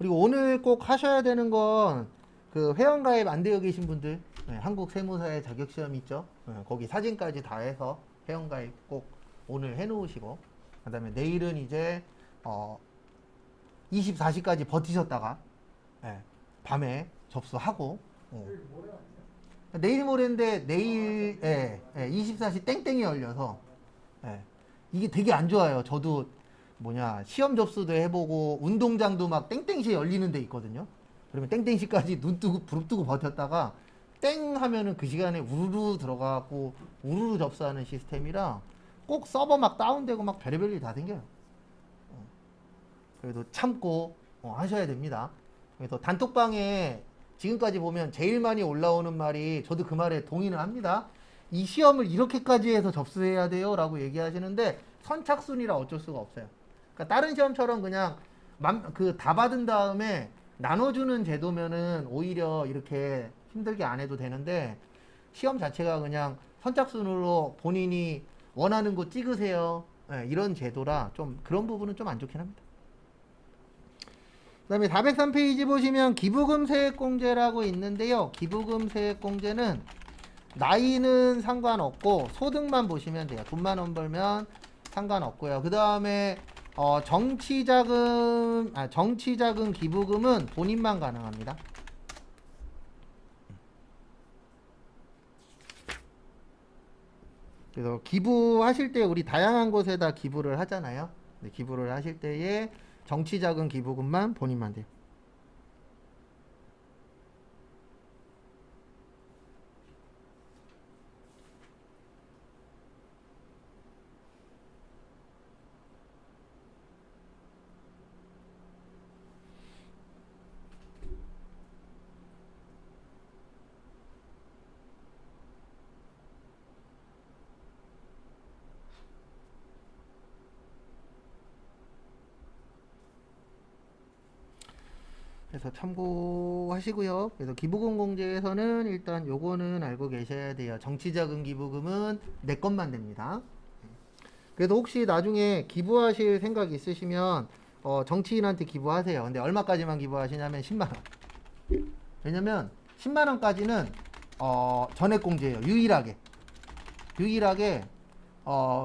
그리고 오늘 꼭 하셔야 되는 건 그 회원가입 안 되어 계신 분들, 한국 세무사의 자격시험이 있죠. 거기 사진까지 다 해서 회원가입 꼭 오늘 해 놓으시고, 그 다음에 내일은 이제 24시까지 버티셨다가 밤에 접수하고, 내일 모레인데 내일 24시 땡땡이 열려서 이게 되게 안 좋아요. 저도 시험 접수도 해보고 운동장도 막 땡땡시 열리는 데 있거든요. 그러면 땡땡시까지 눈 뜨고 부릅 뜨고 버텼다가 땡 하면은 그 시간에 우르르 들어가고 우르르 접수하는 시스템이라 꼭 서버 막 다운되고 막 별의별 일 다 생겨요. 그래도 참고 하셔야 됩니다. 그래서 단톡방에 지금까지 보면 제일 많이 올라오는 말이, 저도 그 말에 동의는 합니다. 이 시험을 이렇게까지 해서 접수해야 돼요 라고 얘기하시는데 선착순이라 어쩔 수가 없어요. 그러니까 다른 시험처럼 그냥 다 받은 다음에 나눠주는 제도면은 오히려 이렇게 힘들게 안 해도 되는데, 시험 자체가 그냥 선착순으로 본인이 원하는 거 찍으세요, 이런 제도라 좀 그런 부분은 좀 안 좋긴 합니다. 그 다음에 403페이지 보시면 기부금 세액공제라고 있는데요. 기부금 세액공제는 나이는 상관없고 소득만 보시면 돼요. 돈만 원 벌면 상관없고요. 그 다음에 정치자금 기부금은 본인만 가능합니다. 그래서 기부하실 때 우리 다양한 곳에다 기부를 하잖아요. 기부를 하실 때에 정치자금 기부금만 본인만 돼요. 그래서 참고하시고요. 그래서 기부금 공제에서는 일단 요거는 알고 계셔야 돼요. 정치자금 기부금은 내 것만 됩니다. 그래서 혹시 나중에 기부하실 생각 있으시면 정치인한테 기부하세요. 근데 얼마까지만 기부하시냐면 10만 원. 왜냐면 10만 원까지는 전액 공제예요. 유일하게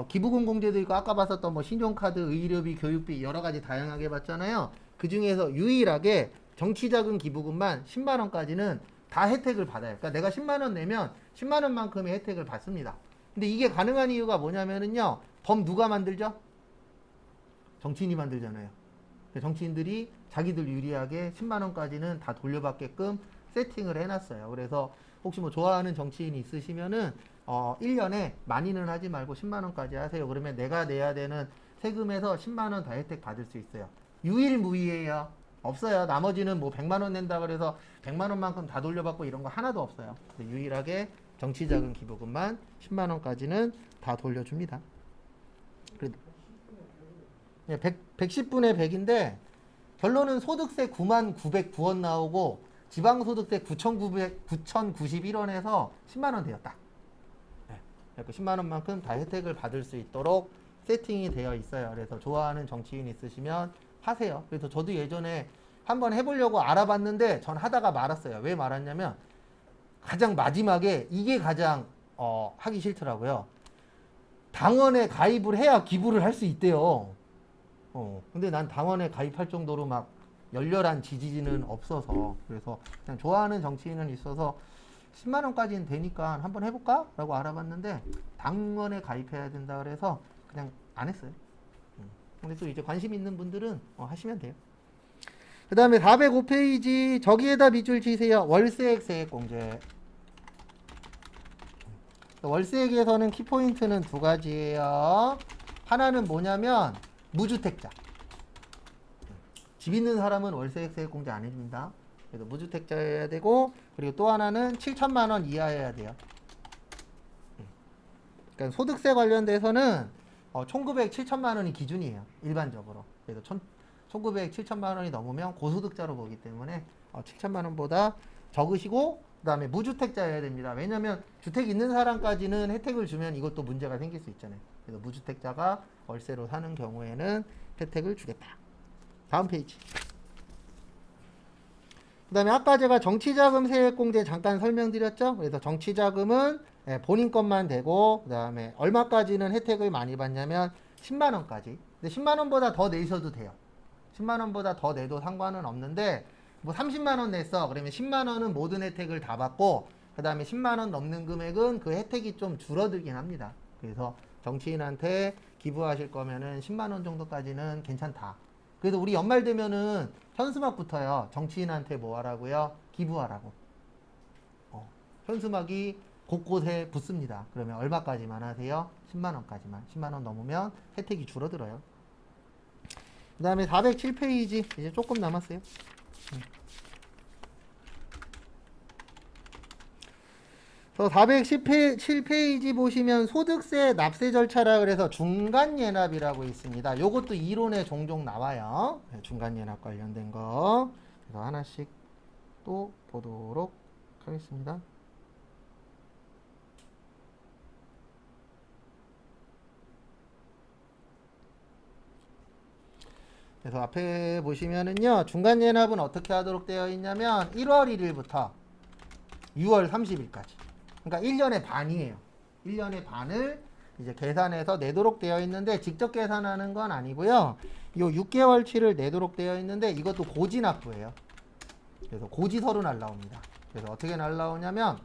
기부금 공제도 있고, 아까 봤었던 뭐 신용카드, 의료비, 교육비 여러 가지 다양하게 봤잖아요. 그 중에서 유일하게 정치자금 기부금만 10만 원까지는 다 혜택을 받아요. 그러니까 내가 10만 원 내면 10만 원만큼의 혜택을 받습니다. 근데 이게 가능한 이유가 뭐냐면은요, 범 누가 만들죠? 정치인이 만들잖아요. 정치인들이 자기들 유리하게 10만 원까지는 다 돌려받게끔 세팅을 해놨어요. 그래서 혹시 뭐 좋아하는 정치인이 있으시면은 1년에 많이는 하지 말고 10만 원까지 하세요. 그러면 내가 내야 되는 세금에서 10만 원 다 혜택 받을 수 있어요. 유일무이해요. 없어요. 나머지는 뭐 100만 원 낸다 그래서 100만 원만큼 다 돌려받고 이런 거 하나도 없어요. 유일하게 정치자금 기부금만 10만 원까지는 다 돌려줍니다. 110분의 100인데 결론은 소득세 99,909원 나오고 지방소득세 9,091원에서 10만 원 돼요. 딱. 10만 원만큼 다 혜택을 받을 수 있도록 세팅이 되어 있어요. 그래서 좋아하는 정치인 있으시면 하세요. 그래서 저도 예전에 한번 해보려고 알아봤는데 전 하다가 말았어요. 왜 말았냐면 가장 마지막에 이게 가장 하기 싫더라고요. 당원에 가입을 해야 기부를 할 수 있대요. 근데 난 당원에 가입할 정도로 막 열렬한 지지는 없어서, 그래서 그냥 좋아하는 정치인은 있어서 10만 원까지는 되니까 한번 해볼까? 라고 알아봤는데 당원에 가입해야 된다 그래서 그냥 안 했어요. 근데 또 이제 관심 있는 분들은 하시면 돼요. 그 다음에 405페이지 저기에다 밑줄 치세요. 월세액 세액공제. 월세액에서는 키포인트는 두 가지예요. 하나는 뭐냐면 무주택자. 집 있는 사람은 월세액 세액공제 안 해줍니다. 그래서 무주택자여야 되고, 그리고 또 하나는 7천만 원 이하여야 돼요. 그러니까 소득세 관련돼서는 총급액 7천만 원이 기준이에요. 일반적으로. 그래서 1900, 7천만 원이 넘으면 고소득자로 보기 때문에 7천만 원보다 적으시고, 그 다음에 무주택자여야 됩니다. 왜냐면 주택 있는 사람까지는 혜택을 주면 이것도 문제가 생길 수 있잖아요. 그래서 무주택자가 월세로 사는 경우에는 혜택을 주겠다. 다음 페이지. 그 다음에 아까 제가 정치자금 세액공제 잠깐 설명드렸죠. 그래서 정치자금은 본인 것만 되고, 그 다음에 얼마까지는 혜택을 많이 받냐면 10만 원까지. 근데 10만 원보다 더 내셔도 돼요. 10만 원보다 더 내도 상관은 없는데, 뭐 30만 원 냈어. 그러면 10만 원은 모든 혜택을 다 받고, 그 다음에 10만 원 넘는 금액은 그 혜택이 좀 줄어들긴 합니다. 그래서 정치인한테 기부하실 거면은 10만 원 정도까지는 괜찮다. 그래서 우리 연말 되면은 현수막부터요. 정치인한테 뭐 하라고요? 기부하라고. 현수막이 곳곳에 붙습니다. 그러면 얼마까지만 하세요? 10만 원까지만. 10만 원 넘으면 혜택이 줄어들어요. 그 다음에 407페이지 이제 조금 남았어요. 그래서 417페이지 보시면 소득세 납세 절차라 그래서 중간예납이라고 있습니다. 요것도 이론에 종종 나와요. 중간예납 관련된 거. 그래서 하나씩 또 보도록 하겠습니다. 그래서 앞에 보시면은요, 중간예납은 어떻게 하도록 되어 있냐면 1월 1일부터 6월 30일까지. 그러니까 1년의 반이에요. 1년의 반을 이제 계산해서 내도록 되어 있는데 직접 계산하는 건 아니고요. 요 6개월치를 내도록 되어 있는데 이것도 고지납부예요. 그래서 고지서로 날라옵니다. 그래서 어떻게 날라오냐면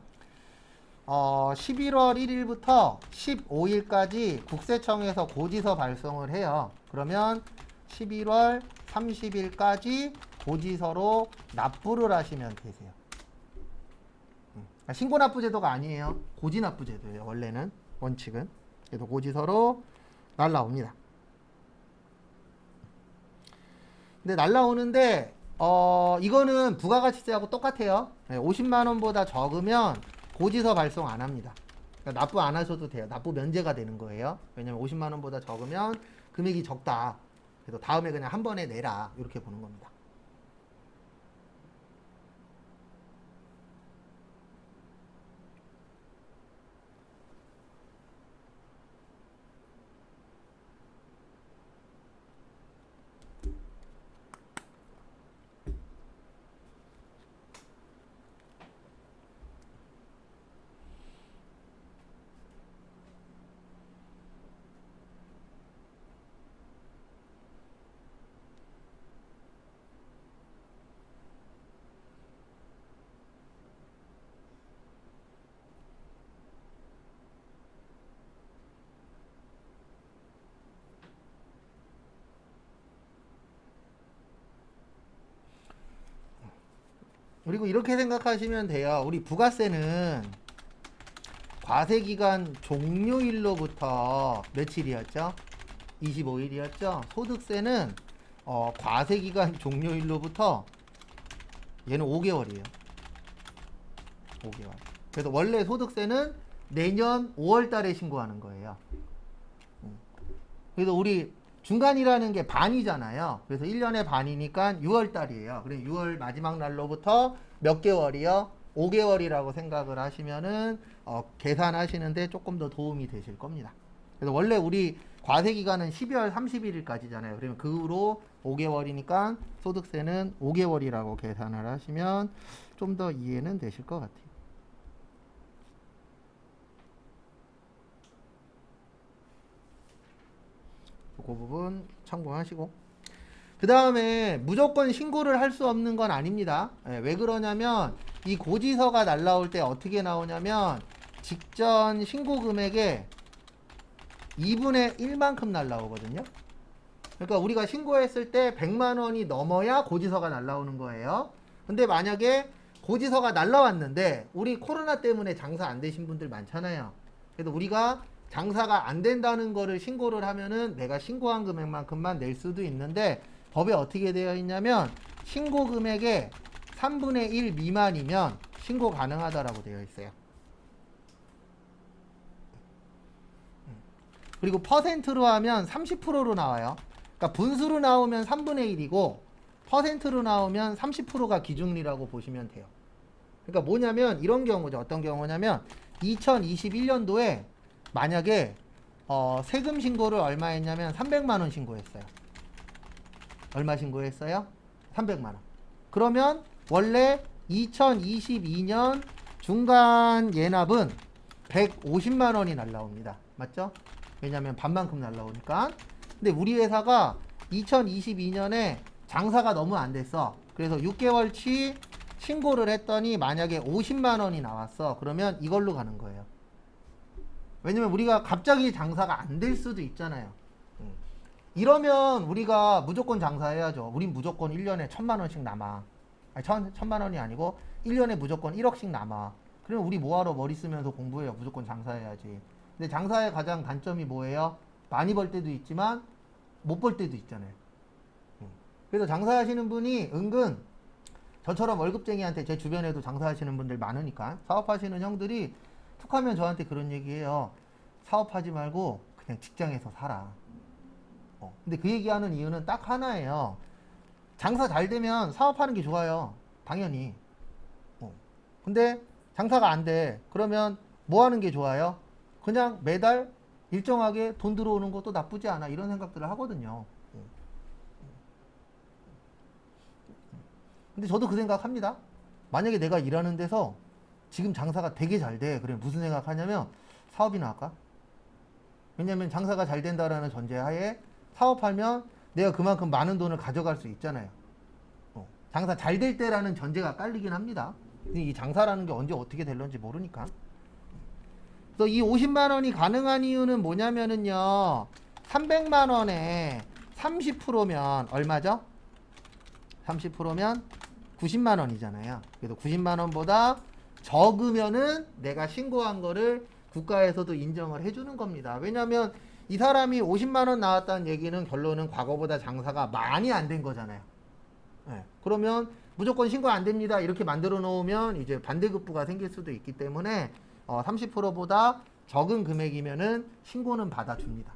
11월 1일부터 15일까지 국세청에서 고지서 발송을 해요. 그러면 11월 30일까지 고지서로 납부를 하시면 되세요. 신고납부제도가 아니에요. 고지납부제도예요. 원래는 원칙은. 그래서 고지서로 날라옵니다. 근데 날라오는데 이거는 부가가치세하고 똑같아요. 50만 원보다 적으면 고지서 발송 안 합니다. 그러니까 납부 안 하셔도 돼요. 납부 면제가 되는 거예요. 왜냐면 50만 원보다 적으면 금액이 적다. 그래서 다음에 그냥 한 번에 내라. 이렇게 보는 겁니다. 그리고 이렇게 생각하시면 돼요. 우리 부가세는 과세기간 종료일로부터 며칠이었죠? 25일이었죠? 소득세는 과세기간 종료일로부터 얘는 5개월이에요. 5개월. 그래서 원래 소득세는 내년 5월 달에 신고하는 거예요. 그래서 우리 중간이라는 게 반이잖아요. 그래서 1년의 반이니까 6월 달이에요. 그래 6월 마지막 날로부터 몇 개월이요? 5개월이라고 생각을 하시면은 계산하시는데 조금 더 도움이 되실 겁니다. 그래서 원래 우리 과세 기간은 12월 31일까지잖아요. 그러면 그 후로 5개월이니까 소득세는 5개월이라고 계산을 하시면 좀 더 이해는 되실 것 같아요. 그 부분 참고하시고, 그 다음에 무조건 신고를 할 수 없는 건 아닙니다. 왜 그러냐면 이 고지서가 날라올 때 어떻게 나오냐면 직전 신고 금액의 2분의 1만큼 날라오거든요. 그러니까 우리가 신고했을 때 100만 원이 넘어야 고지서가 날라오는 거예요. 근데 만약에 고지서가 날라왔는데 우리 코로나 때문에 장사 안 되신 분들 많잖아요. 그래서 우리가 장사가 안 된다는 거를 신고를 하면은 내가 신고한 금액만큼만 낼 수도 있는데 법에 어떻게 되어 있냐면 신고 금액의 3분의 1 미만이면 신고 가능하다라고 되어 있어요. 그리고 퍼센트로 하면 30%로 나와요. 그러니까 분수로 나오면 3분의 1이고 퍼센트로 나오면 30%가 기준이라고 보시면 돼요. 그러니까 뭐냐면 이런 경우죠. 어떤 경우냐면 2021년도에 만약에 세금 신고를 얼마 했냐면 300만 원 신고했어요. 얼마 신고했어요? 300만 원. 그러면 원래 2022년 중간 예납은 150만 원이 날라옵니다. 맞죠? 왜냐면 반만큼 날라오니까. 근데 우리 회사가 2022년에 장사가 너무 안 됐어. 그래서 6개월치 신고를 했더니 만약에 50만 원이 나왔어. 그러면 이걸로 가는 거예요. 왜냐면 우리가 갑자기 장사가 안 될 수도 있잖아요. 이러면 우리가 무조건 장사해야죠. 우린 무조건 1년에 1,000만 원씩 남아. 아니, 1,000만 원이 아니고 1년에 무조건 1억씩 남아. 그러면 우리 뭐하러 머리 쓰면서 공부해요. 무조건 장사해야지. 근데 장사의 가장 단점이 뭐예요? 많이 벌 때도 있지만 못 벌 때도 있잖아요. 그래서 장사하시는 분이 은근 저처럼 월급쟁이한테, 제 주변에도 장사하시는 분들 많으니까, 사업하시는 형들이 툭 하면 저한테 그런 얘기해요. 사업하지 말고 그냥 직장에서 살아. 근데 그 얘기하는 이유는 딱 하나예요. 장사 잘 되면 사업하는 게 좋아요. 당연히. 근데 장사가 안 돼. 그러면 뭐 하는 게 좋아요? 그냥 매달 일정하게 돈 들어오는 것도 나쁘지 않아. 이런 생각들을 하거든요. 근데 저도 그 생각합니다. 만약에 내가 일하는 데서 지금 장사가 되게 잘 돼. 그래 무슨 생각하냐면 사업이나 할까? 왜냐면 장사가 잘 된다라는 전제하에 사업하면 내가 그만큼 많은 돈을 가져갈 수 있잖아요. 장사 잘 될 때라는 전제가 깔리긴 합니다. 이 장사라는 게 언제 어떻게 될런지 모르니까. 그래서 이 50만 원이 가능한 이유는 뭐냐면은요. 300만 원에 30%면 얼마죠? 30%면 90만 원이잖아요. 그래서 90만 원보다 적으면은 내가 신고한 거를 국가에서도 인정을 해주는 겁니다. 왜냐하면 이 사람이 50만 원 나왔다는 얘기는 결론은 과거보다 장사가 많이 안 된 거잖아요. 네. 그러면 무조건 신고 안 됩니다. 이렇게 만들어 놓으면 이제 반대급부가 생길 수도 있기 때문에 30%보다 적은 금액이면은 신고는 받아줍니다.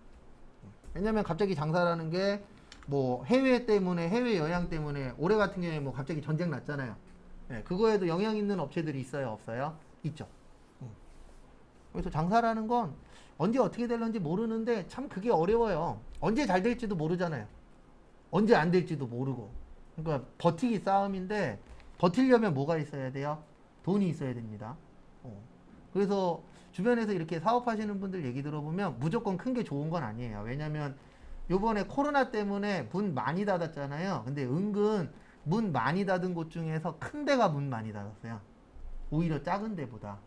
왜냐면 갑자기 장사라는 게 뭐 해외 때문에, 해외 영향 때문에 올해 같은 경우에 뭐 갑자기 전쟁 났잖아요. 네, 그거에도 영향 있는 업체들이 있어요, 없어요? 있죠. 그래서 장사라는 건 언제 어떻게 될런지 모르는데 참 그게 어려워요. 언제 잘 될지도 모르잖아요. 언제 안 될지도 모르고. 그러니까 버티기 싸움인데 버티려면 뭐가 있어야 돼요? 돈이 있어야 됩니다. 그래서 주변에서 이렇게 사업하시는 분들 얘기 들어보면 무조건 큰 게 좋은 건 아니에요. 왜냐면 요번에 코로나 때문에 문 많이 닫았잖아요. 근데 은근 문 많이 닫은 곳 중에서 큰 데가 문 많이 닫았어요. 오히려 작은 데보다.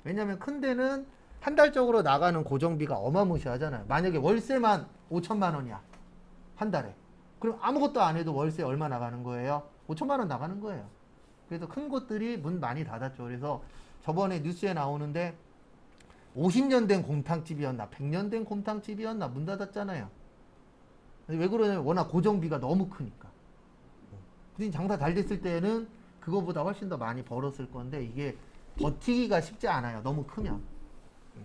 왜냐면 큰 데는 한 달적으로 나가는 고정비가 어마무시하잖아요. 만약에 월세만 5천만 원이야. 한 달에. 그럼 아무것도 안 해도 월세 얼마 나가는 거예요? 5천만 원 나가는 거예요. 그래서 큰 곳들이 문 많이 닫았죠. 그래서 저번에 뉴스에 나오는데 50년 된 곰탕집이었나 100년 된 곰탕집이었나 문 닫았잖아요. 왜 그러냐면 워낙 고정비가 너무 크니까. 근데 장사 잘 됐을 때는 그거보다 훨씬 더 많이 벌었을 건데 이게 버티기가 쉽지 않아요. 너무 크면.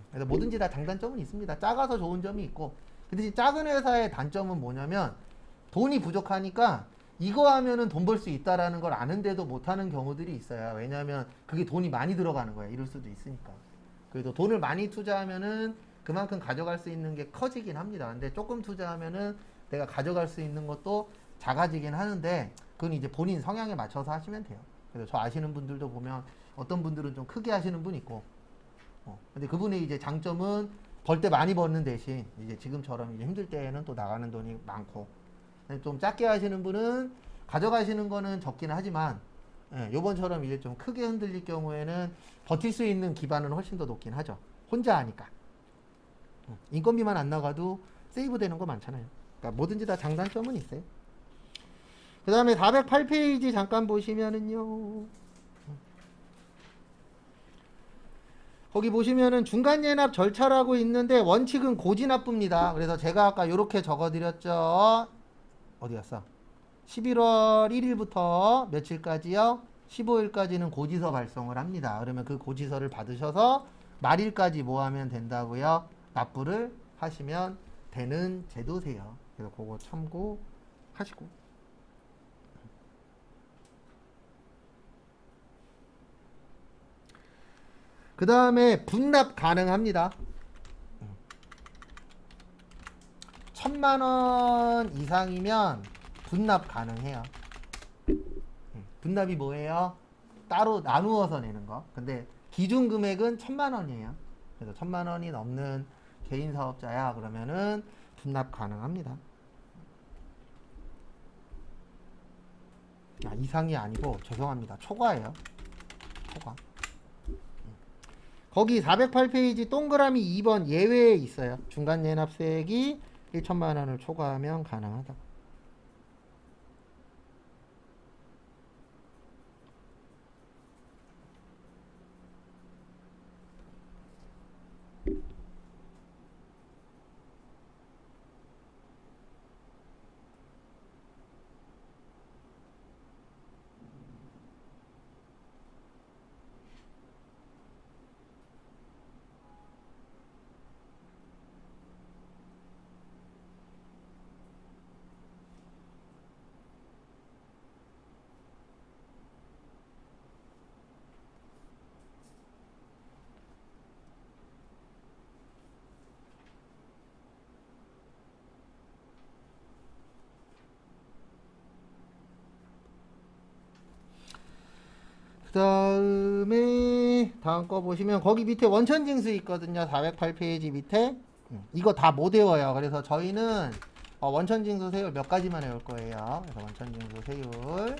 그래서 뭐든지 다 장단점은 있습니다. 작아서 좋은 점이 있고. 근데 작은 회사의 단점은 뭐냐면 돈이 부족하니까 이거 하면은 돈 벌 수 있다라는 걸 아는데도 못하는 경우들이 있어요. 왜냐하면 그게 돈이 많이 들어가는 거야. 이럴 수도 있으니까. 그래도 돈을 많이 투자하면은 그만큼 가져갈 수 있는 게 커지긴 합니다. 근데 조금 투자하면은 내가 가져갈 수 있는 것도 작아지긴 하는데 그건 이제 본인 성향에 맞춰서 하시면 돼요. 그래서 저 아시는 분들도 보면 어떤 분들은 좀 크게 하시는 분 있고 근데 그분의 이제 장점은 벌 때 많이 버는 대신 이제 지금처럼 이제 힘들 때에는 또 나가는 돈이 많고 좀 작게 하시는 분은 가져가시는 거는 적긴 하지만 요번처럼 이제 좀 크게 흔들릴 경우에는 버틸 수 있는 기반은 훨씬 더 높긴 하죠. 혼자 하니까. 인건비만 안 나가도 세이브 되는 거 많잖아요. 그러니까 뭐든지 다 장단점은 있어요. 그 다음에 408페이지 잠깐 보시면은요. 거기 보시면은 중간 예납 절차라고 있는데 원칙은 고지납부입니다. 그래서 제가 아까 이렇게 적어드렸죠. 어디 갔어? 11월 1일부터 며칠까지요? 15일까지는 고지서 발송을 합니다. 그러면 그 고지서를 받으셔서 말일까지 뭐 하면 된다고요? 납부를 하시면 되는 제도세요. 그래서 그거 참고하시고. 그 다음에 분납 가능합니다. 1,000만 원 이상이면 분납 가능해요. 분납이 뭐예요? 따로 나누어서 내는 거. 근데 기준 금액은 1,000만 원이에요. 그래서 1,000만 원이 넘는 개인 사업자야 그러면은 분납 가능합니다. 이상이 아니고 죄송합니다. 초과예요. 초과. 거기 408페이지 동그라미 2번 예외에 있어요. 중간 예납세액이 1,000만 원을 초과하면 가능하다. 그 다음에 다음 거 보시면 거기 밑에 원천징수 있거든요. 408페이지 밑에 이거 다 못 외워요. 그래서 저희는 원천징수 세율 몇 가지만 외울 거예요. 그래서 원천징수 세율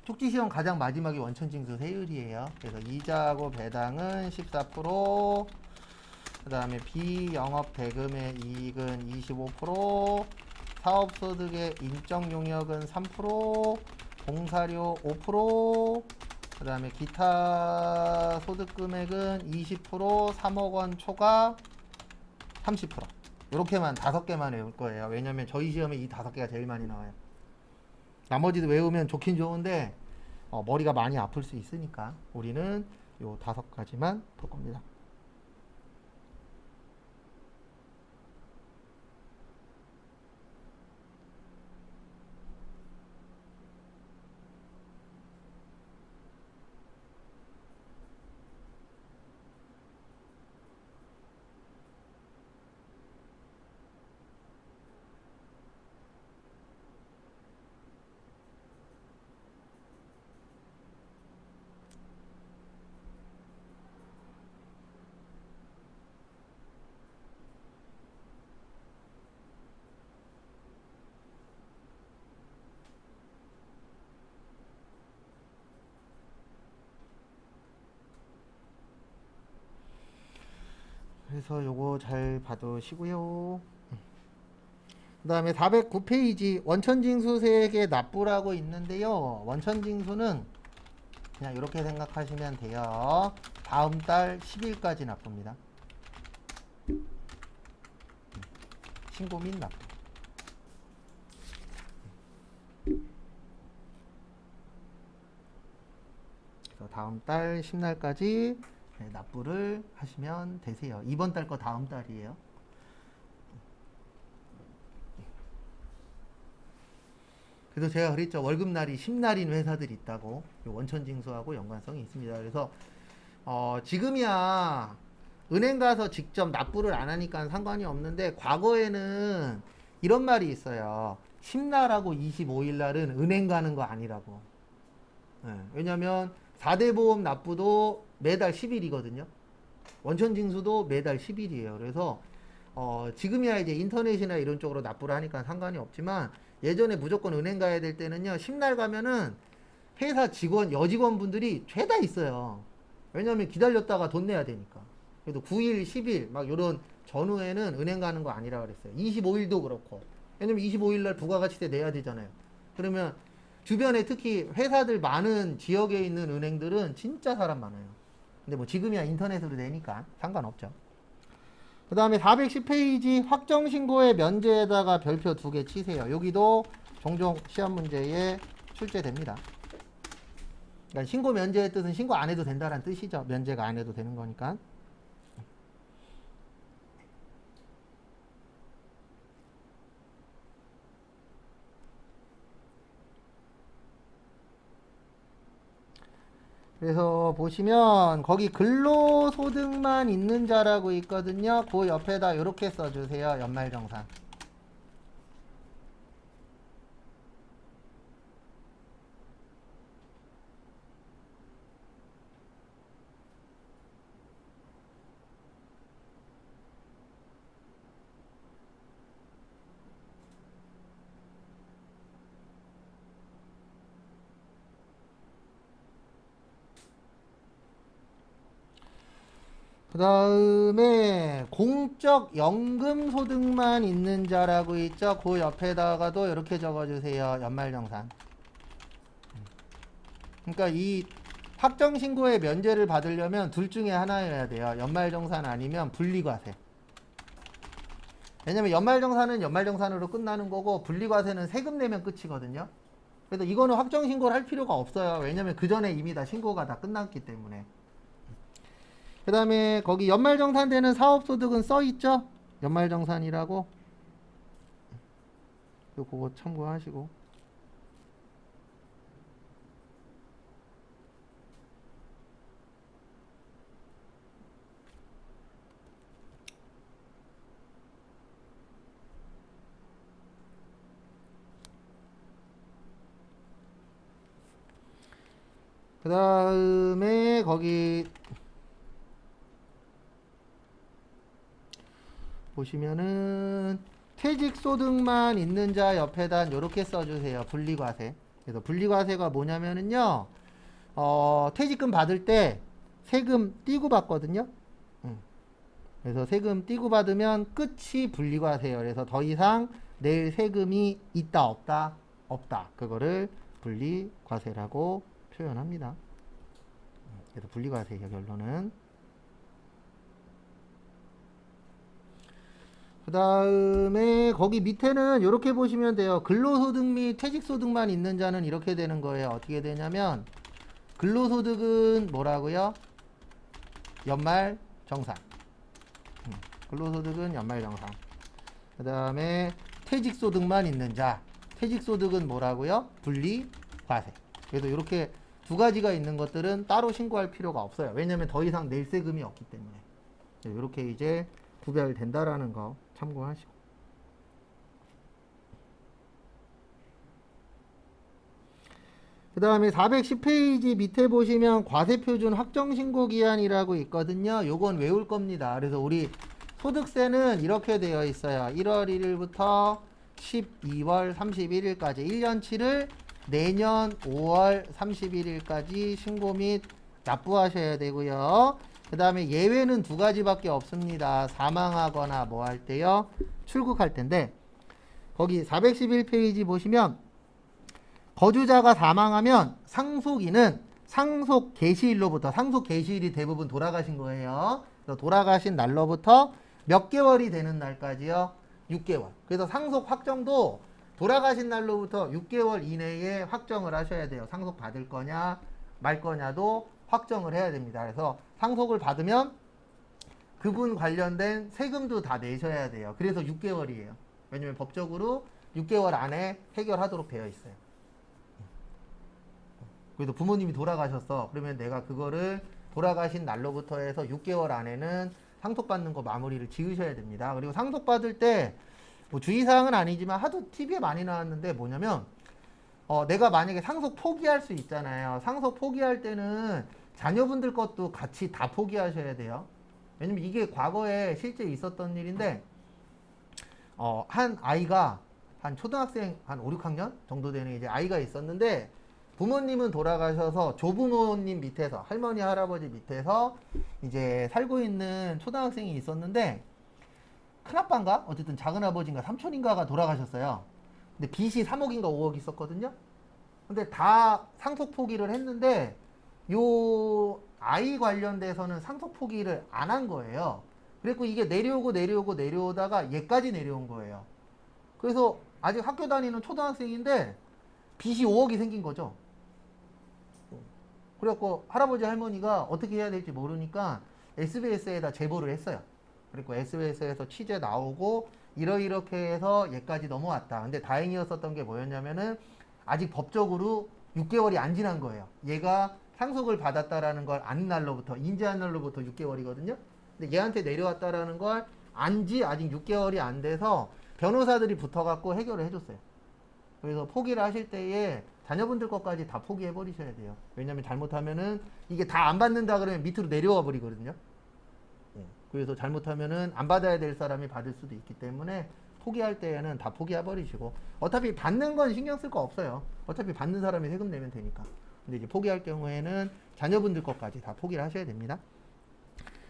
쪽지시험 가장 마지막이 원천징수 세율이에요. 그래서 이자하고 배당은 14%, 그 다음에 비영업 대금의 이익은 25%, 사업소득의 인적 용역은 3%, 공사료 5%, 그 다음에 기타 소득 금액은 20%, 3억 원 초과 30%. 이렇게만 5개만 외울 거예요. 왜냐면 저희 시험에 이 5개가 제일 많이 나와요. 나머지도 외우면 좋긴 좋은데 머리가 많이 아플 수 있으니까 우리는 요 5가지만 볼 겁니다. 그래서 요거 잘 봐두시고요. 그 다음에 409페이지 원천징수세액의 납부라고 있는데요. 원천징수는 그냥 이렇게 생각하시면 돼요. 다음 달 10일까지 납부입니다. 신고 및 납부. 그래서 다음 달 10날까지 납부를 하시면 되세요. 이번 달 거 다음 달이에요. 그래서 제가 그랬죠. 월급날이 10날인 회사들이 있다고. 원천징수하고 연관성이 있습니다. 그래서 지금이야 은행 가서 직접 납부를 안 하니까 상관이 없는데 과거에는 이런 말이 있어요. 10날하고 25일날은 은행 가는 거 아니라고. 왜냐면 4대 보험 납부도 매달 10일이거든요. 원천징수도 매달 10일이에요. 그래서 지금이야 이제 인터넷이나 이런 쪽으로 납부를 하니까 상관이 없지만 예전에 무조건 은행 가야 될 때는요. 10날 가면은 회사 직원, 여직원분들이 죄다 있어요. 왜냐면 기다렸다가 돈 내야 되니까. 그래도 9일, 10일 막 요런 전후에는 은행 가는 거 아니라 그랬어요. 25일도 그렇고. 왜냐면 25일날 부가가치세 내야 되잖아요. 그러면 주변에 특히 회사들 많은 지역에 있는 은행들은 진짜 사람 많아요. 근데 뭐 지금이야 인터넷으로 내니까 상관없죠. 그 다음에 410페이지 확정신고의 면제에다가 별표 2개 치세요. 여기도 종종 시험 문제에 출제됩니다. 그러니까 신고 면제의 뜻은 신고 안 해도 된다는 뜻이죠. 면제가 안 해도 되는 거니까. 그래서 보시면 거기 근로소득만 있는 자라고 있거든요. 그 옆에다 이렇게 써주세요. 연말정산. 그 다음에 공적 연금 소득만 있는 자라고 있죠. 그 옆에다가도 이렇게 적어주세요. 연말정산. 그러니까 이 확정신고의 면제를 받으려면 둘 중에 하나여야 돼요. 연말정산 아니면 분리과세. 왜냐면 연말정산은 연말정산으로 끝나는 거고 분리과세는 세금 내면 끝이거든요. 그래서 이거는 확정신고를 할 필요가 없어요. 왜냐면 그 전에 이미 다 신고가 다 끝났기 때문에. 그 다음에 거기 연말정산되는 사업소득은 써있죠? 연말정산이라고. 그거 참고하시고. 그 다음에 거기 보시면은 퇴직소득만 있는 자 옆에다 이렇게 써주세요. 분리과세. 그래서 분리과세가 뭐냐면은요, 퇴직금 받을 때 세금 띄고 받거든요. 그래서 세금 띄고 받으면 끝이 분리과세예요. 그래서 더 이상 낼 세금이 있다 없다 없다. 그거를 분리과세라고 표현합니다. 그래서 분리과세예요. 결론은. 그 다음에 거기 밑에는 이렇게 보시면 돼요. 근로소득 및 퇴직소득만 있는 자는 이렇게 되는 거예요. 어떻게 되냐면 근로소득은 뭐라고요? 연말정산. 근로소득은 연말정산. 그 다음에 퇴직소득만 있는 자. 퇴직소득은 뭐라고요? 분리과세. 그래서 이렇게 두 가지가 있는 것들은 따로 신고할 필요가 없어요. 왜냐면 더 이상 낼 세금이 없기 때문에. 이렇게 이제 구별된다라는 거 참고하시고. 그 다음에 410페이지 밑에 보시면 과세표준 확정신고기한이라고 있거든요. 요건 외울 겁니다. 그래서 우리 소득세는 이렇게 되어 있어요. 1월 1일부터 12월 31일까지 1년치를 내년 5월 31일까지 신고 및 납부하셔야 되고요. 그 다음에 예외는 두 가지밖에 없습니다. 사망하거나 뭐 할 때요. 출국할 텐데 거기 411페이지 보시면 거주자가 사망하면 상속인은 상속 개시일로부터, 상속 개시일이 대부분 돌아가신 거예요. 그래서 돌아가신 날로부터 몇 개월이 되는 날까지요? 6개월. 그래서 상속 확정도 돌아가신 날로부터 6개월 이내에 확정을 하셔야 돼요. 상속 받을 거냐 말 거냐도 확정을 해야 됩니다. 그래서 상속을 받으면 그분 관련된 세금도 다 내셔야 돼요. 그래서 6개월이에요. 왜냐면 법적으로 6개월 안에 해결하도록 되어 있어요. 그래서 부모님이 돌아가셨어. 그러면 내가 그거를 돌아가신 날로부터 해서 6개월 안에는 상속받는 거 마무리를 지으셔야 됩니다. 그리고 상속받을 때 뭐 주의사항은 아니지만 하도 TV에 많이 나왔는데 뭐냐면 내가 만약에 상속 포기할 수 있잖아요. 상속 포기할 때는 자녀분들 것도 같이 다 포기하셔야 돼요. 왜냐면 이게 과거에 실제 있었던 일인데 한 아이가 한 초등학생 한 5, 6학년 정도 되는 이제 아이가 있었는데 부모님은 돌아가셔서 조부모님 밑에서 할머니 할아버지 밑에서 이제 살고 있는 초등학생이 있었는데 큰아빠인가 어쨌든 작은아버지인가 삼촌인가가 돌아가셨어요. 근데 빚이 3억인가 5억 있었거든요. 근데 다 상속 포기를 했는데 요 아이 관련돼서는 상속 포기를 안 한 거예요. 그래서 이게 내려오다가 얘까지 내려온 거예요. 그래서 아직 학교 다니는 초등학생인데 빚이 5억이 생긴 거죠. 그래갖고 할아버지 할머니가 어떻게 해야 될지 모르니까 SBS에다 제보를 했어요. 그리고 SBS에서 취재 나오고 이렇게 해서 얘까지 넘어왔다. 근데 다행이었었던 게 뭐였냐면은 아직 법적으로 6개월이 안 지난 거예요. 얘가 상속을 받았다라는 걸 아는 날로부터 인지한 날로부터 6개월이거든요. 근데 얘한테 내려왔다라는 걸 안지 아직 6개월이 안 돼서 변호사들이 붙어갖고 해결을 해줬어요. 그래서 포기를 하실 때에 자녀분들 것까지 다 포기해 버리셔야 돼요. 왜냐면 잘못하면은 이게 다 안 받는다 그러면 밑으로 내려와 버리거든요. 그래서 잘못하면은 안 받아야 될 사람이 받을 수도 있기 때문에 포기할 때에는 다 포기해 버리시고 어차피 받는 건 신경 쓸 거 없어요. 어차피 받는 사람이 세금 내면 되니까. 근데 이제 포기할 경우에는 자녀분들 것까지 다 포기를 하셔야 됩니다.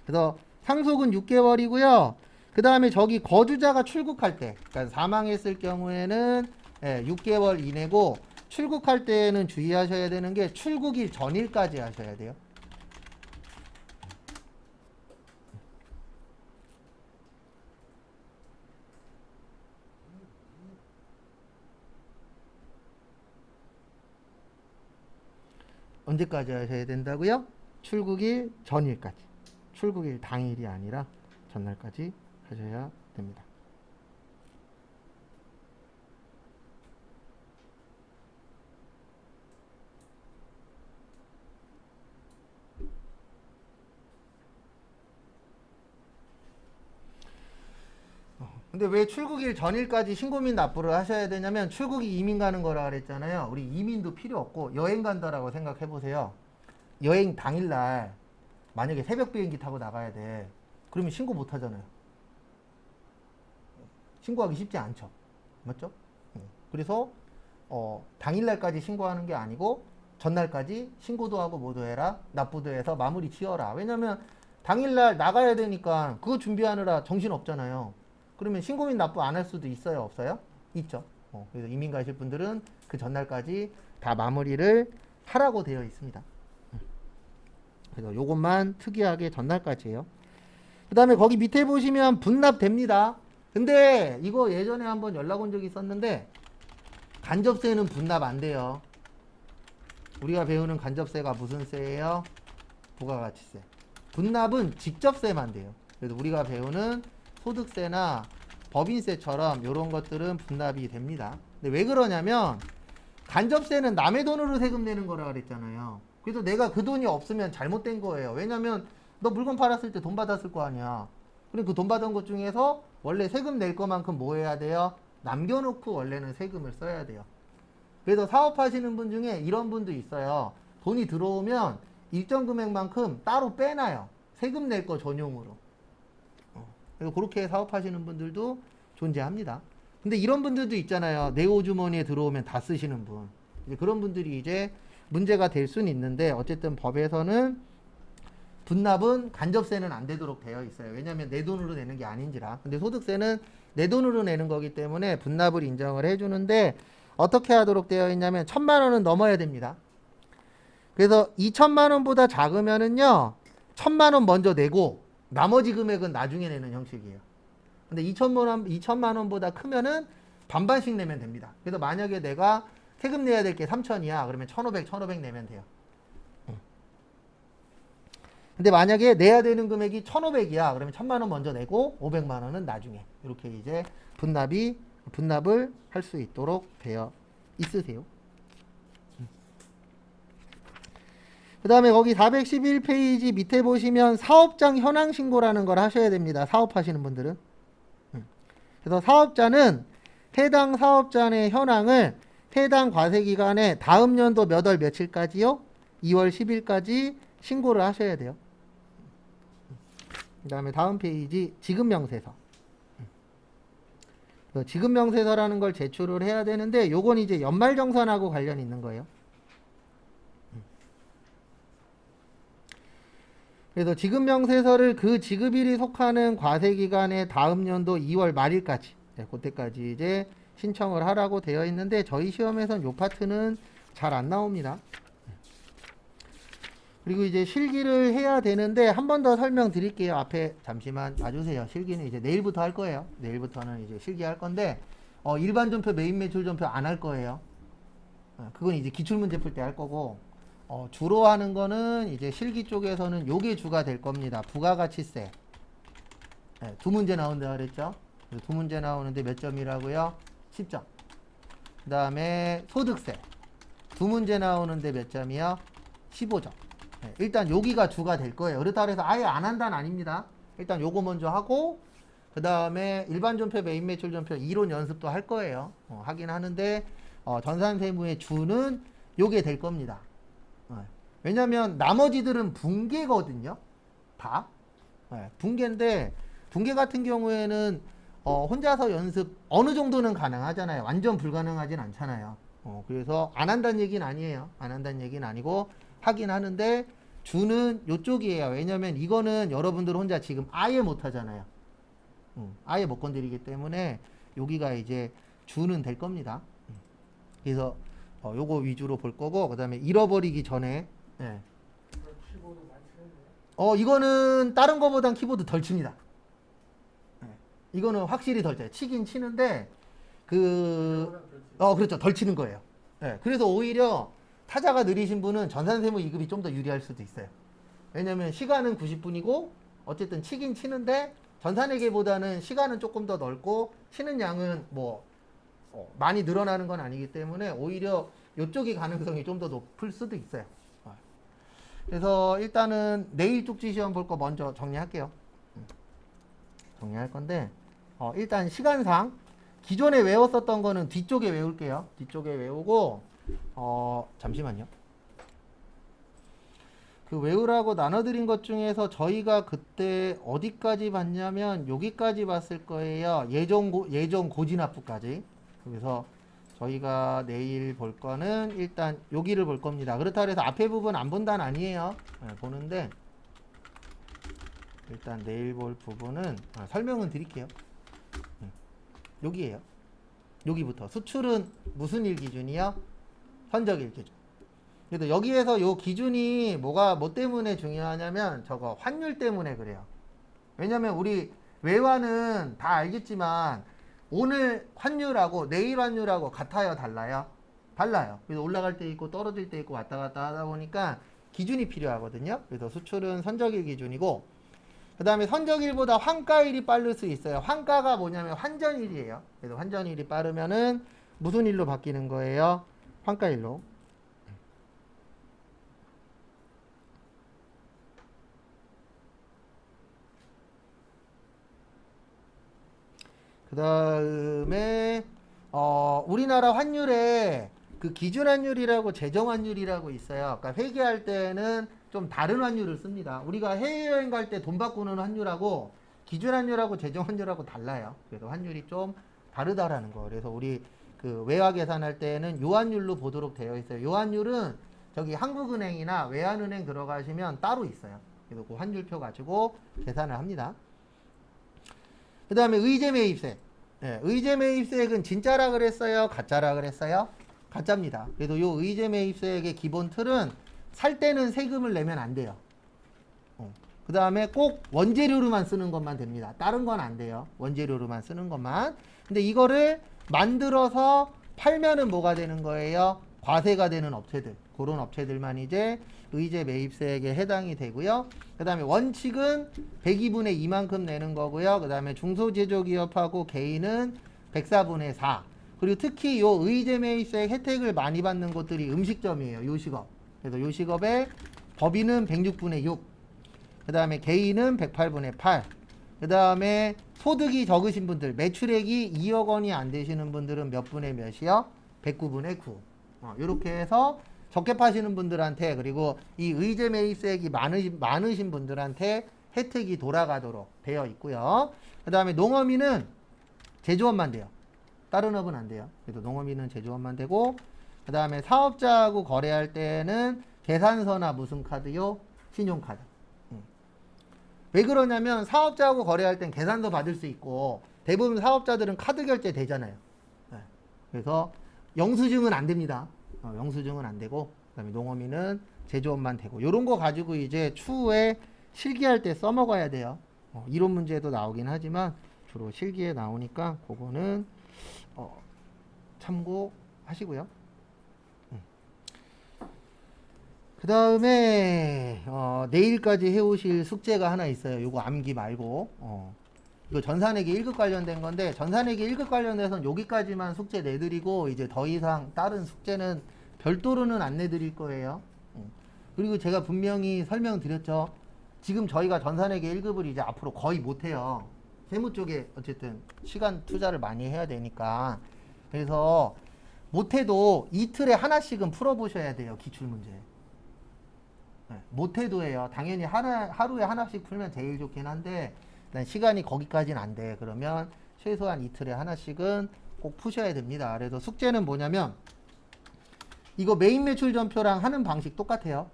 그래서 상속은 6개월이고요. 그 다음에 저기 거주자가 출국할 때, 그러니까 사망했을 경우에는 6개월 이내고, 출국할 때는 주의하셔야 되는 게 출국일 전일까지 하셔야 돼요. 언제까지 하셔야 된다고요? 출국일 전일까지. 출국일 당일이 아니라 전날까지 하셔야 됩니다. 근데 왜 출국일 전일까지 신고 및 납부를 하셔야 되냐면 출국이 이민 가는 거라 그랬잖아요. 우리 이민도 필요 없고 여행 간다라고 생각해 보세요. 여행 당일날 만약에 새벽 비행기 타고 나가야 돼. 그러면 신고 못 하잖아요. 신고하기 쉽지 않죠. 맞죠? 그래서 당일날까지 신고하는 게 아니고 전날까지 신고도 하고 모두 해라. 납부도 해서 마무리 지어라. 왜냐면 당일날 나가야 되니까 그거 준비하느라 정신 없잖아요. 그러면 신고 및 납부 안 할 수도 있어요? 없어요? 있죠. 그래서 이민 가실 분들은 그 전날까지 다 마무리를 하라고 되어 있습니다. 그래서 요것만 특이하게 전날까지예요. 그 다음에 거기 밑에 보시면 분납됩니다. 근데 이거 예전에 한번 연락 온 적이 있었는데 간접세는 분납 안 돼요. 우리가 배우는 간접세가 무슨 세예요? 부가가치세. 분납은 직접세만 돼요. 그래서 우리가 배우는 소득세나 법인세처럼 이런 것들은 분납이 됩니다. 근데 왜 그러냐면 간접세는 남의 돈으로 세금 내는 거라 그랬잖아요. 그래서 내가 그 돈이 없으면 잘못된 거예요. 왜냐면 너 물건 팔았을 때 돈 받았을 거 아니야. 그럼 그 돈 받은 것 중에서 원래 세금 낼 것만큼 뭐 해야 돼요? 남겨놓고 원래는 세금을 써야 돼요. 그래서 사업하시는 분 중에 이런 분도 있어요. 돈이 들어오면 일정 금액만큼 따로 빼놔요. 세금 낼 거 전용으로. 그래서 그렇게 사업하시는 분들도 존재합니다. 근데 이런 분들도 있잖아요. 내 호주머니에 들어오면 다 쓰시는 분. 이제 그런 분들이 이제 문제가 될 수는 있는데 어쨌든 법에서는 분납은 간접세는 안 되도록 되어 있어요. 왜냐하면 내 돈으로 내는 게 아닌지라. 근데 소득세는 내 돈으로 내는 거기 때문에 분납을 인정을 해주는데 어떻게 하도록 되어 있냐면 1,000만 원은 넘어야 됩니다. 그래서 2,000만 원보다 작으면은요 1,000만 원 먼저 내고 나머지 금액은 나중에 내는 형식이에요. 근데 2,000만 원보다 크면은 반반씩 내면 됩니다. 그래서 만약에 내가 세금 내야 될 게 3,000이야. 그러면 1,500 내면 돼요. 근데 만약에 내야 되는 금액이 1,500이야. 그러면 1,000만 원 먼저 내고 500만 원은 나중에. 이렇게 이제 분납을 할 수 있도록 되어 있으세요. 그 다음에 거기 411페이지 밑에 보시면 사업장 현황 신고라는 걸 하셔야 됩니다. 사업하시는 분들은. 그래서 사업자는 해당 사업자 의 현황을 해당 과세기간에 다음 연도 몇 월 며칠까지요? 2월 10일까지 신고를 하셔야 돼요. 그 다음에 다음 페이지 지급명세서. 지급명세서라는 걸 제출을 해야 되는데 요건 이제 연말정산하고 관련이 있는 거예요. 그래서 지급명세서를 그 지급일이 속하는 과세기간의 다음 연도 2월 말일까지 그때까지 이제 신청을 하라고 되어 있는데 저희 시험에선 요 파트는 잘 안 나옵니다. 그리고 이제 실기를 해야 되는데 한 번 더 설명드릴게요. 앞에 잠시만 봐주세요. 실기는 이제 내일부터 할 거예요. 내일부터는 이제 실기할 건데 일반 전표, 메인 매출 전표 안 할 거예요. 그건 이제 기출문제 풀 때 할 거고 주로 하는 거는 이제 실기 쪽에서는 요게 주가 될 겁니다. 부가가치세. 두 문제 나온다 그랬죠? 두 문제 나오는데 몇 점이라고요? 10점. 그 다음에 소득세. 두 문제 나오는데 몇 점이요? 15점. 일단 여기가 주가 될 거예요. 그렇다고 해서 아예 안 한다는 아닙니다. 일단 요거 먼저 하고 그 다음에 일반 전표, 메인 매출 전표 이론 연습도 할 거예요. 하긴 하는데 전산세무의 주는 요게 될 겁니다. 왜냐면 나머지들은 분계거든요. 다. 분계인데 분계 같은 경우에는 혼자서 연습 어느 정도는 가능하잖아요. 완전 불가능하진 않잖아요. 그래서 안 한다는 얘기는 아니에요. 안 한다는 얘기는 아니고 하긴 하는데 주는 요쪽이에요. 왜냐면 이거는 여러분들 혼자 지금 아예 못 하잖아요. 아예 못 건드리기 때문에 여기가 이제 주는 될 겁니다. 그래서 요거 위주로 볼 거고, 그 다음에 잃어버리기 전에, 예. 이거는 다른 거보단 키보드 덜 칩니다. 예. 이거는 확실히 덜 쳐요. 치긴 치는데, 그렇죠. 덜 치는 거예요. 예. 그래서 오히려 타자가 느리신 분은 전산세무 2급이 좀 더 유리할 수도 있어요. 왜냐면 시간은 90분이고, 어쨌든 치긴 치는데, 전산회계보다는 시간은 조금 더 넓고, 치는 양은 뭐, 많이 늘어나는 건 아니기 때문에 오히려 이쪽이 가능성이 좀 더 높을 수도 있어요. 그래서 일단은 내일 쪽지 시험 볼 거 먼저 정리할게요. 정리할 건데 일단 시간상 기존에 외웠었던 거는 뒤쪽에 외울게요. 뒤쪽에 외우고 잠시만요. 그 외우라고 나눠드린 것 중에서 저희가 그때 어디까지 봤냐면 여기까지 봤을 거예요. 예전 고진압부까지. 그래서 저희가 내일 볼 거는 일단 여기를 볼 겁니다. 그렇다고 해서 앞에 부분 안 본다는 아니에요. 보는데 일단 내일 볼 부분은 설명은 드릴게요. 여기에요. 여기부터 수출은 무슨 일 기준이요? 선적일 기준. 그래서 여기에서 요 기준이 뭐 때문에 중요하냐면 저거 환율 때문에 그래요. 왜냐면 우리 외화는 다 알겠지만 오늘 환율하고 내일 환율하고 같아요, 달라요? 달라요. 그래서 올라갈 때 있고 떨어질 때 있고 왔다 갔다 하다 보니까 기준이 필요하거든요. 그래서 수출은 선적일 기준이고, 그 다음에 선적일보다 환가일이 빠를 수 있어요. 환가가 뭐냐면 환전일이에요. 그래서 환전일이 빠르면은 무슨 일로 바뀌는 거예요? 환가일로. 그 다음에 우리나라 환율에 그 기준 환율이라고 재정 환율이라고 있어요. 그러니까 회계할 때는 좀 다른 환율을 씁니다. 우리가 해외여행 갈 때 돈 바꾸는 환율하고 기준 환율하고 재정 환율하고 달라요. 그래서 환율이 좀 다르다라는 거. 그래서 우리 그 외화 계산할 때는 요 환율로 보도록 되어 있어요. 요 환율은 저기 한국은행이나 외환은행 들어가시면 따로 있어요. 그래서 그 환율표 가지고 계산을 합니다. 그 다음에 의제 매입세. 네, 의제 매입세액은 진짜라 그랬어요? 가짜라 그랬어요? 가짜입니다. 그래도 요 의제 매입세액의 기본 틀은 살 때는 세금을 내면 안 돼요. 그 다음에 꼭 원재료로만 쓰는 것만 됩니다. 다른 건 안 돼요. 원재료로만 쓰는 것만. 근데 이거를 만들어서 팔면은 뭐가 되는 거예요? 과세가 되는 업체들. 그런 업체들만 이제 의제 매입세액에 해당이 되고요. 그 다음에 원칙은 102분의 2만큼 내는 거고요. 그 다음에 중소제조기업하고 개인은 104분의 4. 그리고 특히 요 의제 매입세액 혜택을 많이 받는 곳들이 음식점이에요. 요식업. 그래서 요식업의 법인은 106분의 6. 그 다음에 개인은 108분의 8. 그 다음에 소득이 적으신 분들, 매출액이 2억 원이 안 되시는 분들은 몇 분의 몇이요? 109분의 9. 이렇게 해서 적게 파시는 분들한테, 그리고 이 의제 매입세액이 많으신 분들한테 혜택이 돌아가도록 되어 있고요. 그 다음에 농어민은 제조업만 돼요. 다른 업은 안 돼요. 그래서 농어민은 제조업만 되고, 그 다음에 사업자하고 거래할 때는 계산서나 무슨 카드요? 신용카드. 왜 그러냐면 사업자하고 거래할 땐 계산서 받을 수 있고 대부분 사업자들은 카드 결제 되잖아요. 그래서 영수증은 안 됩니다. 영수증은 안 되고, 그다음에 농어민은 제조업만 되고, 요런 거 가지고 이제 추후에 실기할 때 써먹어야 돼요. 이론 문제도 나오긴 하지만 주로 실기에 나오니까 그거는 참고하시고요. 그 다음에 내일까지 해오실 숙제가 하나 있어요. 요거 암기 말고 이거 전산회계 1급 관련된 건데, 전산회계 1급 관련돼서는 여기까지만 숙제 내드리고 이제 더 이상 다른 숙제는 별도로는 안 내드릴 거예요. 그리고 제가 분명히 설명드렸죠. 지금 저희가 전산회계 1급을 이제 앞으로 거의 못해요. 세무 쪽에 어쨌든 시간 투자를 많이 해야 되니까. 그래서 못해도 이틀에 하나씩은 풀어보셔야 돼요. 기출문제. 못해도 해요. 당연히 하루에 하나씩 풀면 제일 좋긴 한데 난 시간이 거기까지는 안 돼. 그러면 최소한 이틀에 하나씩은 꼭 푸셔야 됩니다. 그래서 숙제는 뭐냐면 이거 메인 매출 전표랑 하는 방식 똑같아요.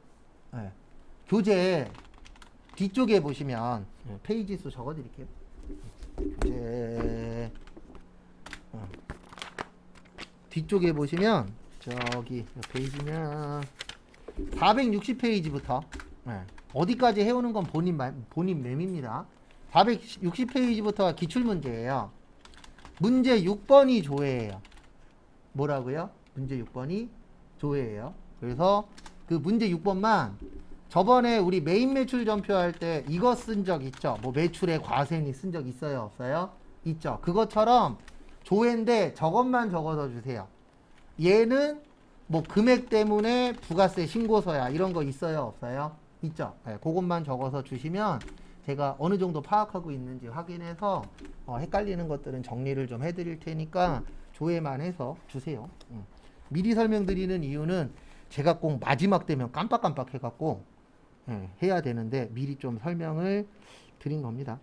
교재 뒤쪽에 보시면 페이지 수 적어드릴게요. 교재 뒤쪽에 보시면 저기 페이지면 460페이지부터 어디까지 해오는 건 본인 맴입니다. 460페이지부터가 기출문제예요. 문제 6번이 조회예요. 뭐라고요? 문제 6번이 조회예요. 그래서 그 문제 6번만 저번에 우리 메인 매출 전표할 때 이거 쓴 적 있죠? 뭐 매출의 과세니 쓴 적 있어요? 없어요? 있죠. 그것처럼 조회인데 저것만 적어서 주세요. 얘는 뭐 금액 때문에 부가세 신고서야 이런 거 있어요? 없어요? 있죠. 네, 그것만 적어서 주시면 제가 어느 정도 파악하고 있는지 확인해서 헷갈리는 것들은 정리를 좀 해드릴 테니까 조회만 해서 주세요. 미리 설명드리는 이유는 제가 꼭 마지막 되면 깜빡깜빡 해갖고 해야 되는데 미리 좀 설명을 드린 겁니다.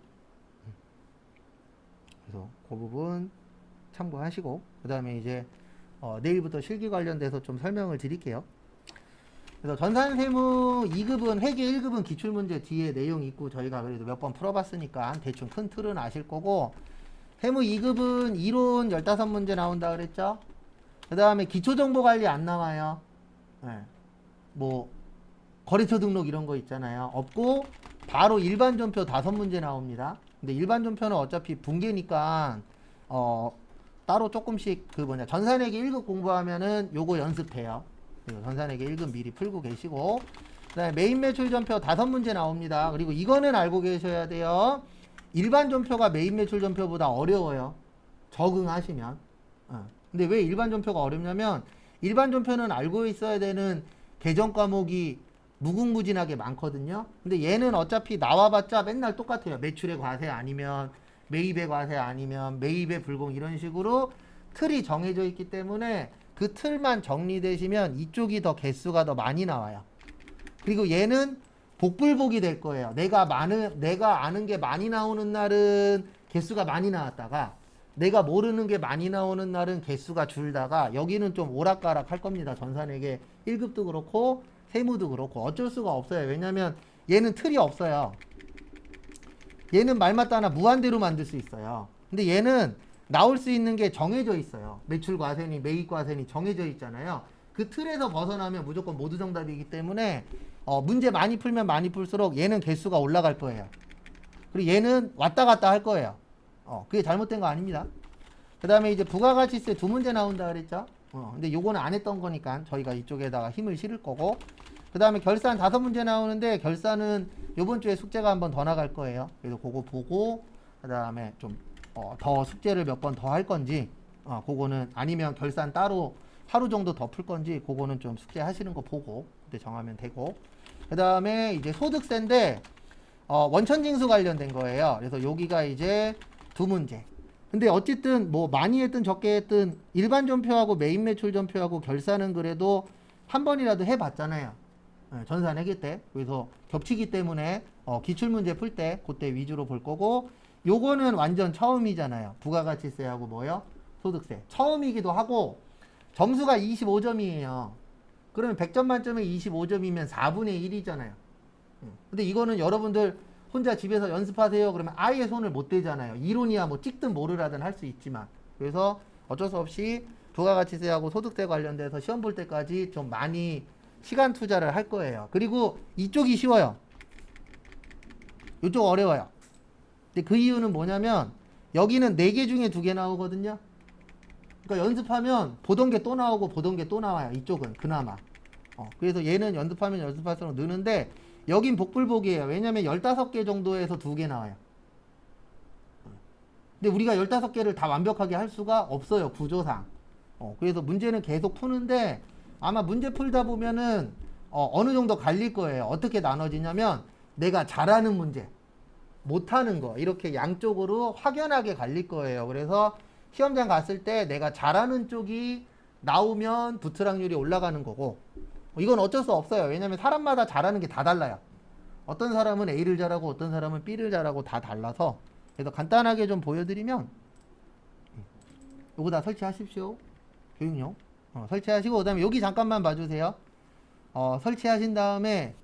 그래서 그 부분 참고하시고 그 다음에 이제 내일부터 실기 관련돼서 좀 설명을 드릴게요. 그래서 전산세무 2급은 회계 1급은 기출문제 뒤에 내용 있고 저희가 그래도 몇 번 풀어봤으니까 대충 큰 틀은 아실 거고 세무 2급은 이론 15문제 나온다 그랬죠? 그 다음에 기초정보관리 안 나와요. 뭐 거래처 등록 이런 거 있잖아요. 없고 바로 일반 전표 5문제 나옵니다. 근데 일반 전표는 어차피 분계니까 따로 조금씩 전산회계 1급 공부하면은 요거 연습해요. 전산회계 1급 미리 풀고 계시고 그 다음에 메인 매출 전표 5문제 나옵니다. 그리고 이거는 알고 계셔야 돼요. 일반 전표가 메인 매출 전표보다 어려워요. 적응하시면. 근데 왜 일반 전표가 어렵냐면 일반 전표는 알고 있어야 되는 개정 과목이 무궁무진하게 많거든요. 근데 얘는 어차피 나와봤자 맨날 똑같아요. 매출의 과세 아니면 매입의 과세 아니면 매입의 불공 이런 식으로 틀이 정해져 있기 때문에 그 틀만 정리되시면 이쪽이 더 개수가 더 많이 나와요. 그리고 얘는 복불복이 될 거예요. 내가 아는 게 많이 나오는 날은 개수가 많이 나왔다가 내가 모르는 게 많이 나오는 날은 개수가 줄다가 여기는 좀 오락가락 할 겁니다. 전산회계 1급도 그렇고 세무도 그렇고 어쩔 수가 없어요. 왜냐면 얘는 틀이 없어요. 얘는 말마다 하나 무한대로 만들 수 있어요. 근데 얘는 나올 수 있는 게 정해져 있어요. 매출 과세니 매입 과세니 정해져 있잖아요. 그 틀에서 벗어나면 무조건 모두 정답이기 때문에 문제 많이 풀면 많이 풀수록 얘는 개수가 올라갈 거예요. 그리고 얘는 왔다 갔다 할 거예요. 그게 잘못된 거 아닙니다. 그 다음에 이제 부가가치세 2문제 나온다 그랬죠. 근데 요거는 안 했던 거니까 저희가 이쪽에다가 힘을 실을 거고 그 다음에 결산 5문제 나오는데 결산은 요번 주에 숙제가 한 번 더 나갈 거예요. 그래서 그거 보고 그 다음에 좀 더 숙제를 몇 번 더 할 건지 그거는 아니면 결산 따로 하루 정도 더 풀 건지 그거는 좀 숙제 하시는 거 보고 그때 정하면 되고 그 다음에 이제 소득세인데 원천징수 관련된 거예요. 그래서 여기가 이제 2문제. 근데 어쨌든 뭐 많이 했든 적게 했든 일반 전표하고 메인 매출 전표하고 결산은 그래도 한 번이라도 해봤잖아요. 전산회계 때. 그래서 겹치기 때문에 기출문제 풀 때 그때 위주로 볼 거고 요거는 완전 처음이잖아요. 부가가치세하고 뭐요? 소득세. 처음이기도 하고 점수가 25점이에요. 그러면 100점 만점에 25점이면 4분의 1이잖아요. 근데 이거는 여러분들 혼자 집에서 연습하세요. 그러면 아예 손을 못 대잖아요. 이론이야 뭐 찍든 모르라든 할 수 있지만. 그래서 어쩔 수 없이 부가가치세하고 소득세 관련돼서 시험 볼 때까지 좀 많이 시간 투자를 할 거예요. 그리고 이쪽이 쉬워요. 이쪽 어려워요. 근데 그 이유는 뭐냐면 여기는 4개 중에 2개 나오거든요. 그러니까 연습하면 보던 게 또 나오고 보던 게 또 나와요. 이쪽은 그나마. 그래서 얘는 연습하면 연습할수록 느는데 여긴 복불복이에요. 왜냐면 15개 정도에서 2개 나와요. 근데 우리가 15개를 다 완벽하게 할 수가 없어요. 구조상. 그래서 문제는 계속 푸는데 아마 문제 풀다 보면은 어느 정도 갈릴 거예요. 어떻게 나눠지냐면 내가 잘하는 문제, 못하는 거 이렇게 양쪽으로 확연하게 갈릴 거예요. 그래서 시험장 갔을 때 내가 잘하는 쪽이 나오면 붙을 확률이 올라가는 거고 이건 어쩔 수 없어요. 왜냐면 사람마다 잘하는 게 다 달라요. 어떤 사람은 A를 잘하고 어떤 사람은 B를 잘하고 다 달라서 그래서 간단하게 좀 보여드리면 요거 다 설치하십시오. 교육용 설치하시고 그 다음에 여기 잠깐만 봐주세요. 설치하신 다음에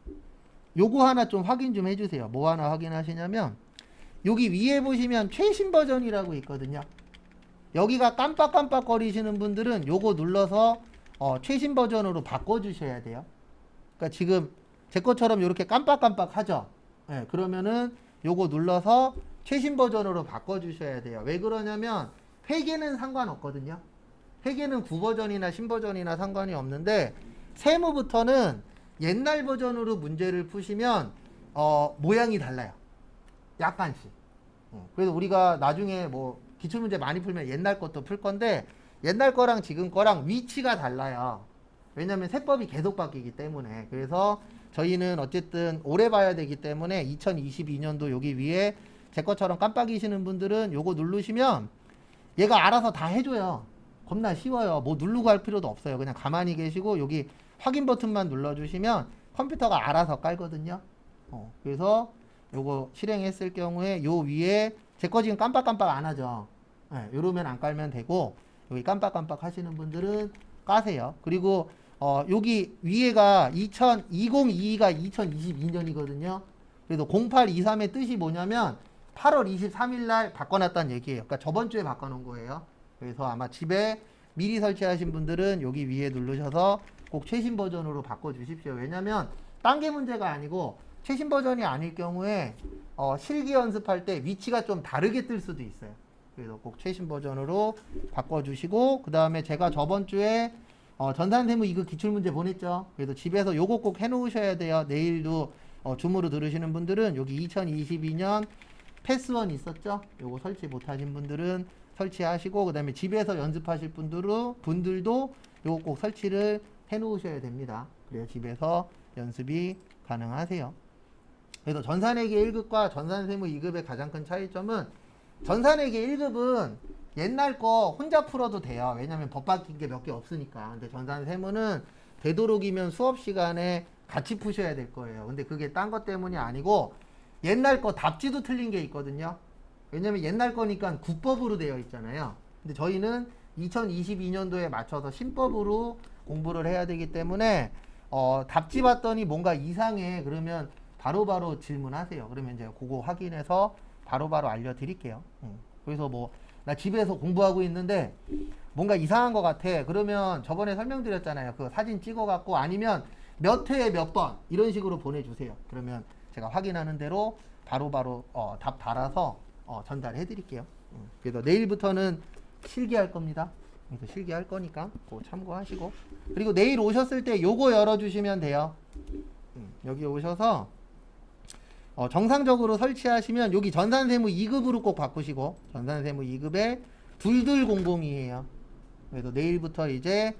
요거 하나 좀 확인 좀 해주세요. 뭐 하나 확인하시냐면 여기 위에 보시면 최신 버전이라고 있거든요. 여기가 깜빡깜빡 거리시는 분들은 요거 눌러서 최신 버전으로 바꿔주셔야 돼요. 그러니까 지금 제 것처럼 이렇게 깜빡깜빡 하죠. 네, 그러면은 요거 눌러서 최신 버전으로 바꿔주셔야 돼요. 왜 그러냐면 회계는 상관없거든요. 회계는 9버전이나 신버전이나 상관이 없는데 세무부터는 옛날 버전으로 문제를 푸시면 모양이 달라요. 약간씩. 그래서 우리가 나중에 뭐 기출문제 많이 풀면 옛날 것도 풀 건데 옛날 거랑 지금 거랑 위치가 달라요. 왜냐면 세법이 계속 바뀌기 때문에. 그래서 저희는 어쨌든 오래 봐야 되기 때문에 2022년도 여기 위에 제 것처럼 깜빡이시는 분들은 요거 누르시면 얘가 알아서 다 해줘요. 겁나 쉬워요. 뭐 누르고 할 필요도 없어요. 그냥 가만히 계시고 여기 확인 버튼만 눌러주시면 컴퓨터가 알아서 깔거든요. 그래서 요거 실행했을 경우에 요 위에 제 거 지금 깜빡깜빡 안 하죠. 네, 요러면 안 깔면 되고 여기 깜빡깜빡 하시는 분들은 까세요. 그리고 여기 위에가 2022가 2022년이거든요. 그래서 0823의 뜻이 뭐냐면 8월 23일 날 바꿔놨다는 얘기예요. 그러니까 저번 주에 바꿔놓은 거예요. 그래서 아마 집에 미리 설치하신 분들은 여기 위에 누르셔서 꼭 최신 버전으로 바꿔주십시오. 왜냐면 단계 문제가 아니고 최신 버전이 아닐 경우에 실기 연습할 때 위치가 좀 다르게 뜰 수도 있어요. 그래서 꼭 최신 버전으로 바꿔주시고 그 다음에 제가 저번 주에 전산세무 2급 기출문제 보냈죠. 그래서 집에서 요거 꼭 해놓으셔야 돼요. 내일도 줌으로 들으시는 분들은 여기 2022년 패스1 있었죠. 요거 설치 못하신 분들은 설치하시고 그 다음에 집에서 연습하실 분들도 요거 꼭 설치를 해놓으셔야 됩니다. 그래야 집에서 연습이 가능하세요. 그래서 전산회계 1급과 전산세무 2급의 가장 큰 차이점은 전산회계 1급은 옛날 거 혼자 풀어도 돼요. 왜냐면 법 바뀐 게 몇 개 없으니까. 근데 전산세무는 되도록이면 수업 시간에 같이 푸셔야 될 거예요. 근데 그게 딴 것 때문이 아니고 옛날 거 답지도 틀린 게 있거든요. 왜냐면 옛날 거니까 국법으로 되어 있잖아요. 근데 저희는 2022년도에 맞춰서 신법으로 공부를 해야 되기 때문에 답지 봤더니 뭔가 이상해. 그러면 바로바로 질문하세요. 그러면 이제 그거 확인해서 바로바로 알려드릴게요. 그래서 뭐 나 집에서 공부하고 있는데 뭔가 이상한 것 같아. 그러면 저번에 설명드렸잖아요. 그 사진 찍어갖고 아니면 몇 회에 몇 번 이런 식으로 보내주세요. 그러면 제가 확인하는 대로 바로바로 답 달아서 전달해 드릴게요. 그래서 내일부터는 실기할 겁니다. 그래서 실기할 거니까 그거 참고하시고 그리고 내일 오셨을 때 요거 열어주시면 돼요. 여기 오셔서 정상적으로 설치하시면 여기 전산세무 2급으로 꼭 바꾸시고 전산세무 2급에 2200이에요. 그래서 내일부터 이제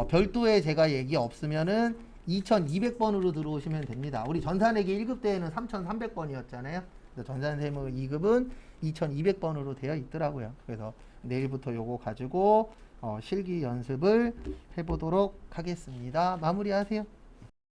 별도의 제가 얘기 없으면은 2200번으로 들어오시면 됩니다. 우리 전산회계 1급 때에는 3300번이었잖아요. 전산세무 2급은 2200번으로 되어 있더라고요. 그래서 내일부터 요거 가지고 실기 연습을 해보도록 하겠습니다. 마무리하세요.